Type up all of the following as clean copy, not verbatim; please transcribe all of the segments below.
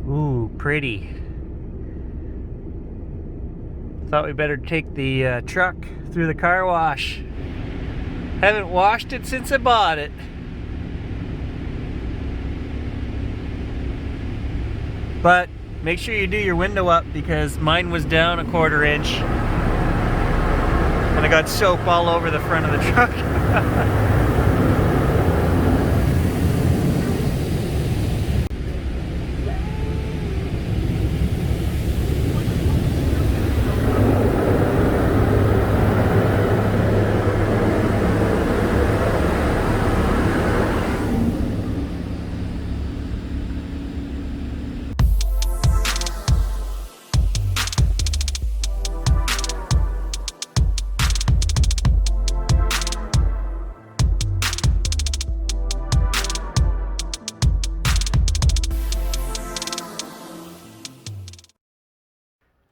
Ooh, pretty. Thought we better take the truck through the car wash. Haven't washed it since I bought it. But make sure you do your window up because mine was down 1/4 inch. And I got soap all over the front of the truck.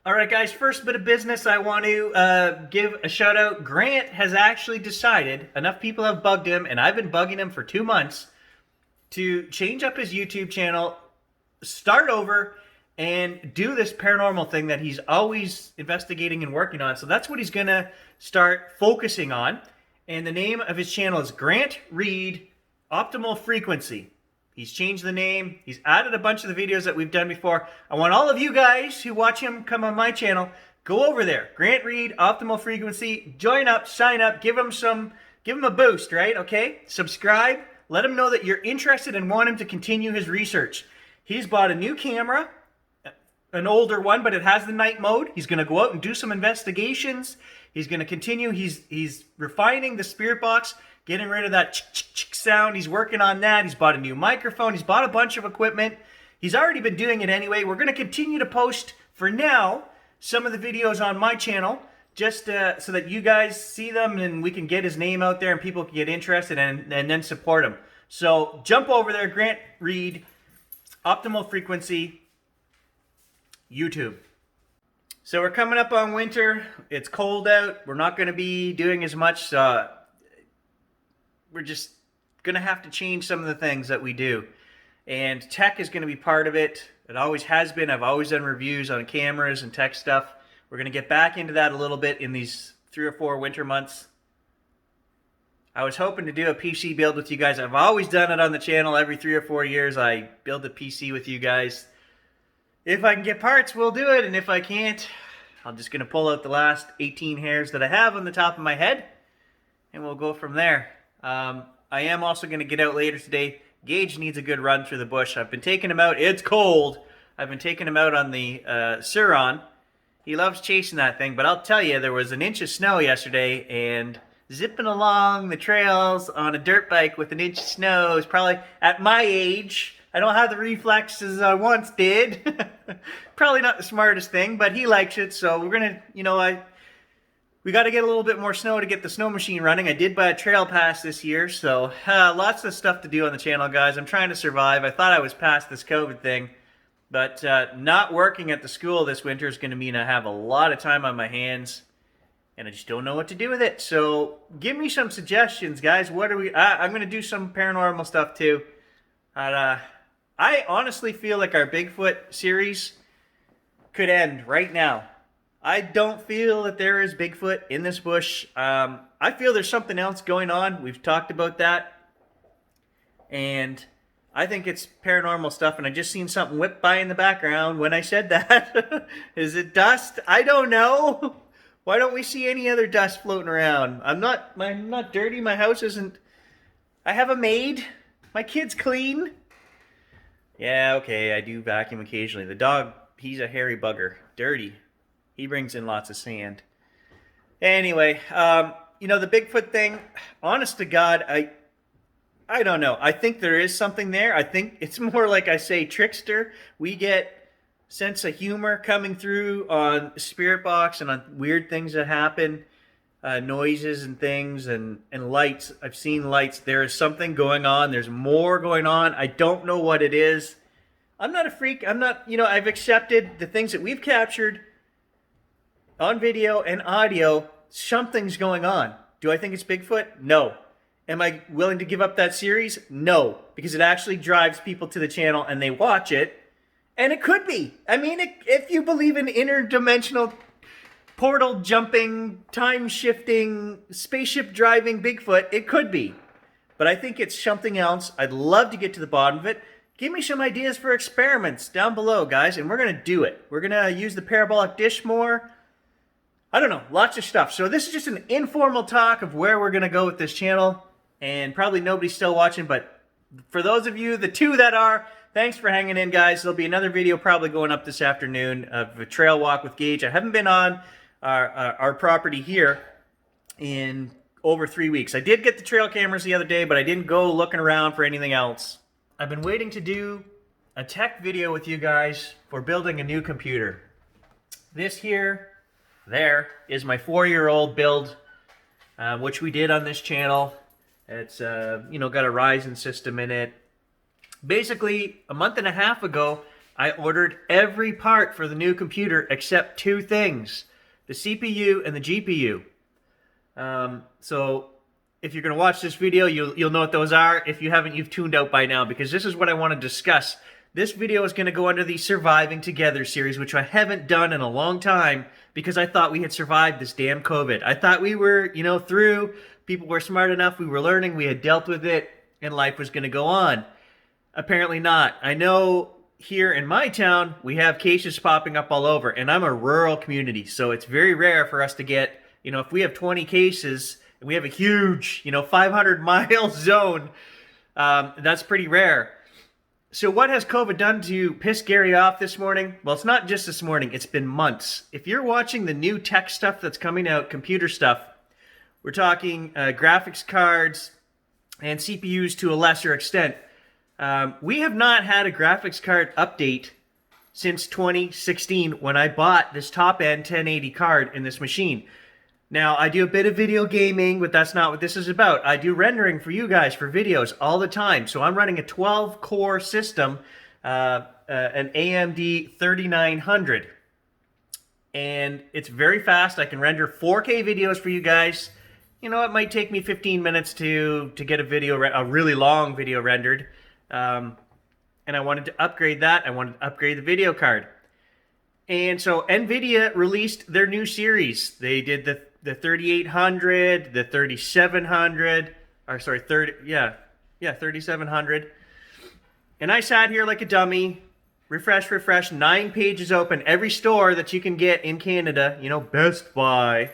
Alright guys, first bit of business, I want to give a shout out. Grant has actually decided, enough people have bugged him, and I've been bugging him for 2 months, to change up his YouTube channel, start over, and do this paranormal thing that he's always investigating and working on. So that's what he's going to start focusing on. And the name of his channel is Grant Reed Optimal Frequency. He's changed the name. He's added a bunch of the videos that we've done before. I want all of you guys who watch him come on my channel, go over there. Grant Reed, Optimal Frequency. Join up, sign up, give him a boost, right? Okay? Subscribe. Let him know that you're interested and want him to continue his research. He's bought a new camera, an older one, but it has the night mode. He's going to go out and do some investigations. He's going to continue. He's refining the spirit box, getting rid of that ch-ch-ch sound. He's working on that. He's bought a new microphone. He's bought a bunch of equipment. He's already been doing it anyway. We're going to continue to post, for now, some of the videos on my channel, just so that you guys see them and we can get his name out there and people can get interested and then support him. So jump over there, Grant Reed, Optimal Frequency, YouTube. So we're coming up on winter. It's cold out. We're not going to be doing as much. We're just going to have to change some of the things that we do. And tech is going to be part of it. It always has been. I've always done reviews on cameras and tech stuff. We're going to get back into that a little bit in these 3 or 4 winter months. I was hoping to do a PC build with you guys. I've always done it on the channel. Every 3 or 4 years I build a PC with you guys. If I can get parts, we'll do it. And if I can't, I'm just going to pull out the last 18 hairs that I have on the top of my head. And we'll go from there. I am also going to get out later today. Gage needs a good run through the bush. I've been taking him out. It's cold. I've been taking him out on the Suron. He loves chasing that thing. But I'll tell you, there was an inch of snow yesterday. And zipping along the trails on a dirt bike with an inch of snow is probably, at my age, I don't have the reflexes I once did. Probably not the smartest thing, but he likes it. So we're going to, we got to get a little bit more snow to get the snow machine running. I did buy a trail pass this year, so lots of stuff to do on the channel, guys. I'm trying to survive. I thought I was past this COVID thing, but not working at the school this winter is going to mean I have a lot of time on my hands, and I just don't know what to do with it. So give me some suggestions, guys. What are we? I'm going to do some paranormal stuff too. I honestly feel like our Bigfoot series could end right now. I don't feel that there is Bigfoot in this bush. I feel there's something else going on. We've talked about that. And I think it's paranormal stuff. And I just seen something whip by in the background when I said that. Is it dust? I don't know. Why don't we see any other dust floating around? I'm not dirty. My house isn't... I have a maid. My kid's clean. Yeah, okay, I do vacuum occasionally. The dog, he's a hairy bugger. Dirty. He brings in lots of sand. Anyway, the Bigfoot thing, honest to God, I don't know. I think there is something there. I think it's more like I say trickster. We get sense of humor coming through on Spirit Box and on weird things that happen, noises and things and lights. I've seen lights. There is something going on. There's more going on. I don't know what it is. I'm not a freak. I'm not, I've accepted the things that we've captured on video and audio. Something's going on. Do I think it's Bigfoot? No. Am I willing to give up that series? No. Because it actually drives people to the channel and they watch it And it could be. I mean, if you believe in interdimensional portal jumping, time shifting, spaceship driving Bigfoot, it could be. But I think it's something else. I'd love to get to the bottom of it. Give me some ideas for experiments down below, guys, and we're going to do it. We're going to use the parabolic dish more. I don't know, lots of stuff. So this is just an informal talk of where we're going to go with this channel. And probably nobody's still watching, but for those of you, the two that are, thanks for hanging in, guys. There'll be another video probably going up this afternoon of a trail walk with Gage. I haven't been on our property here in over 3 weeks. I did get the trail cameras the other day, but I didn't go looking around for anything else. I've been waiting to do a tech video with you guys for building a new computer. This here, there, is my 4-year-old build, which we did on this channel. It's, got a Ryzen system in it. Basically, a month and a half ago, I ordered every part for the new computer except 2 things. The CPU and the GPU. So if you're going to watch this video, you'll know what those are. If you haven't, you've tuned out by now, because this is what I want to discuss. This video is going to go under the Surviving Together series, which I haven't done in a long time because I thought we had survived this damn COVID. I thought we were, through. People were smart enough, we were learning, we had dealt with it, and life was going to go on. Apparently not. I know here in my town, we have cases popping up all over, and I'm a rural community, so it's very rare for us to get, if we have 20 cases, and we have a huge, 500-mile zone, that's pretty rare. So what has COVID done to piss Gary off this morning? Well, it's not just this morning, it's been months. If you're watching the new tech stuff that's coming out, computer stuff, we're talking graphics cards and CPUs to a lesser extent. We have not had a graphics card update since 2016 when I bought this top-end 1080 card in this machine. Now, I do a bit of video gaming, but that's not what this is about. I do rendering for you guys for videos all the time. So I'm running a 12-core system, an AMD 3900. And it's very fast. I can render 4K videos for you guys. It might take me 15 minutes to get a really long video rendered. And I wanted to upgrade that. I wanted to upgrade the video card. And so NVIDIA released their new series. They did the 3800, the 3700, 3700. And I sat here like a dummy, refresh, 9 pages open, every store that you can get in Canada, Best Buy.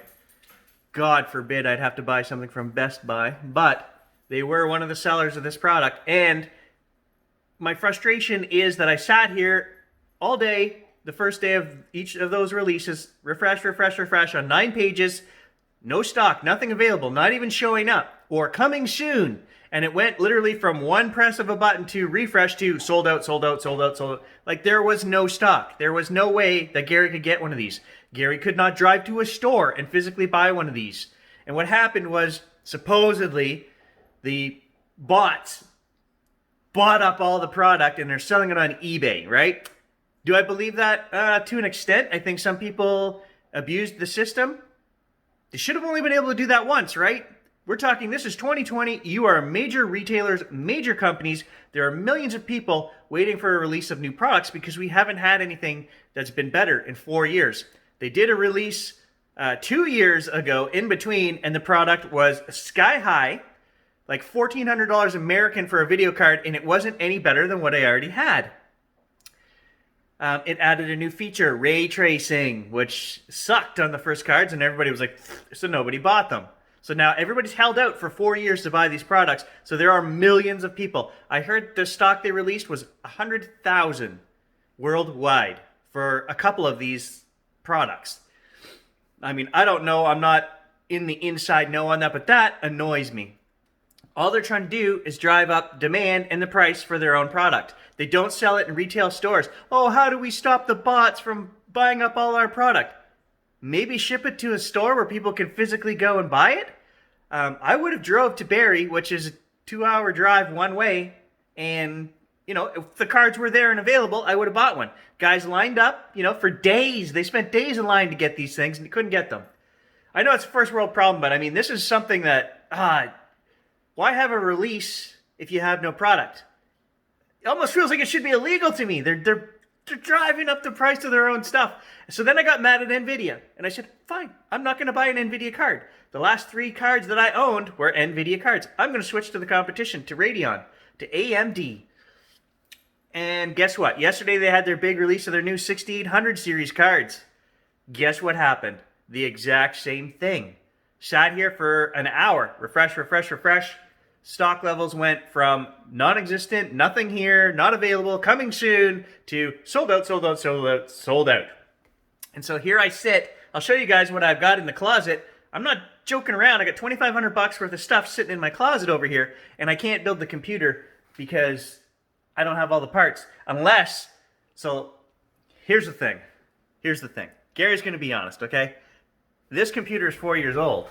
God forbid I'd have to buy something from Best Buy, but they were one of the sellers of this product. And my frustration is that I sat here all day, the first day of each of those releases, refresh on 9 pages, no stock, nothing available, not even showing up, or coming soon. And it went literally from one press of a button to refresh to sold out. Like there was no stock. There was no way that Gary could get one of these. Gary could not drive to a store and physically buy one of these. And what happened was, supposedly, the bots bought up all the product and they're selling it on eBay, right? Do I believe that? To an extent. I think some people abused the system. They should have only been able to do that once, right? We're talking, this is 2020. You are major retailers, major companies. There are millions of people waiting for a release of new products because we haven't had anything that's been better in 4 years. They did a release 2 years ago in between, and the product was sky high, like $1,400 American for a video card, and it wasn't any better than what I already had. It added a new feature, ray tracing, which sucked on the first cards, and everybody was like, so nobody bought them. So now everybody's held out for 4 years to buy these products, so there are millions of people. I heard the stock they released was 100,000 worldwide for a couple of these products. I mean, I don't know, I'm not in the inside know on that, but that annoys me. All they're trying to do is drive up demand and the price for their own product. They don't sell it in retail stores. Oh, how do we stop the bots from buying up all our product? Maybe ship it to a store where people can physically go and buy it. I would have drove to Barrie, which is a 2-hour drive one way, and if the cards were there and available, I would have bought one. Guys lined up, for days. They spent days in line to get these things and couldn't get them. I know it's a first world problem, but I mean, this is something that, why have a release if you have no product? It almost feels like it should be illegal to me. They're They're driving up the price of their own stuff. So then I got mad at NVIDIA. And I said, fine, I'm not going to buy an NVIDIA card. The last 3 cards that I owned were NVIDIA cards. I'm going to switch to the competition, to Radeon, to AMD. And guess what? Yesterday they had their big release of their new 6800 series cards. Guess what happened? The exact same thing. Sat here for an hour. Refresh, refresh, refresh. Stock levels went from non-existent, nothing here, not available, coming soon, to sold out, sold out, sold out, sold out. And so here I sit. I'll show you guys what I've got in the closet. I'm not joking around. I got $2,500 worth of stuff sitting in my closet over here, and I can't build the computer because I don't have all the parts. Unless, so here's the thing. Here's the thing. Gary's going to be honest, okay? This computer is 4 years old,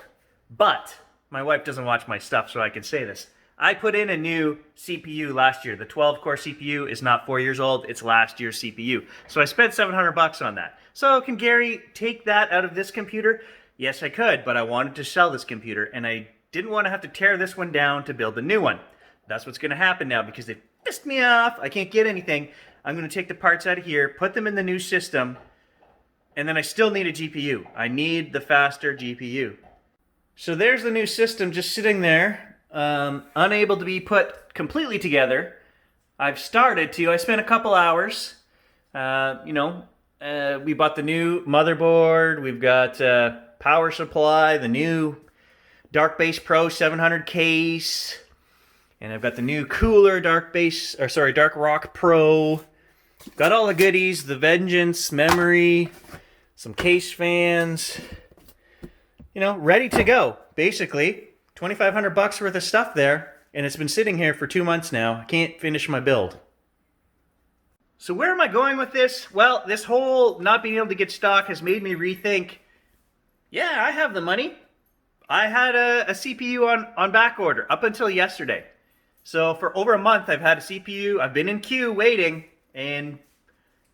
but my wife doesn't watch my stuff, so I can say this. I put in a new CPU last year. The 12-core CPU is not 4 years old. It's last year's CPU. So I spent $700 on that. So can Gary take that out of this computer? Yes, I could, but I wanted to sell this computer, and I didn't want to have to tear this one down to build a new one. That's what's going to happen now because they pissed me off. I can't get anything. I'm going to take the parts out of here, put them in the new system, and then I still need a GPU. I need the faster GPU. So there's the new system just sitting there, unable to be put completely together. I've started to. I spent a couple hours. We bought the new motherboard. We've got power supply, the new Dark Base Pro 700 case, and I've got the new cooler Dark Rock Pro. Got all the goodies: the Vengeance memory, some case fans. Ready to go. Basically, $2,500 worth of stuff there, and it's been sitting here for 2 months now. I can't finish my build. So where am I going with this? Well, this whole not being able to get stock has made me rethink, yeah, I have the money. I had a CPU on back order up until yesterday. So for over a month, I've had a CPU. I've been in queue waiting, and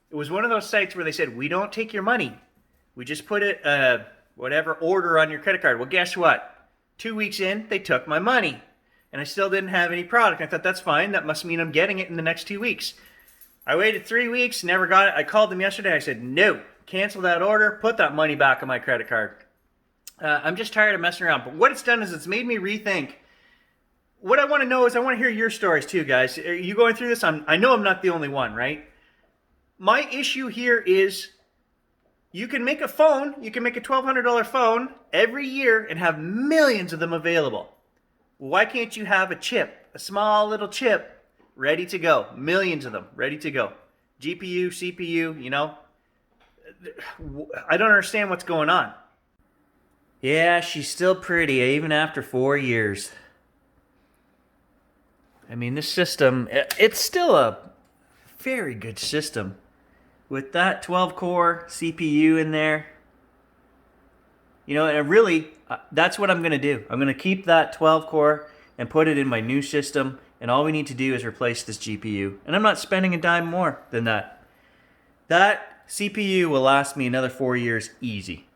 it was one of those sites where they said, we don't take your money. We just put it... whatever order on your credit card. Well, guess what? 2 weeks in, they took my money. And I still didn't have any product. I thought, that's fine. That must mean I'm getting it in the next 2 weeks. I waited 3 weeks, never got it. I called them yesterday. I said, no, cancel that order. Put that money back on my credit card. I'm just tired of messing around. But what it's done is it's made me rethink. What I want to know is I want to hear your stories too, guys. Are you going through this? I know I'm not the only one, right? My issue here is... you can make a phone, you can make a $1,200 phone every year and have millions of them available. Why can't you have a chip, a small little chip, ready to go? Millions of them, ready to go. GPU, CPU, I don't understand what's going on. Yeah, she's still pretty, even after 4 years. I mean, this system, it's still a very good system. With that 12-core CPU in there, and really, that's what I'm going to do. I'm going to keep that 12-core and put it in my new system, and all we need to do is replace this GPU. And I'm not spending a dime more than that. That CPU will last me another 4 years easy.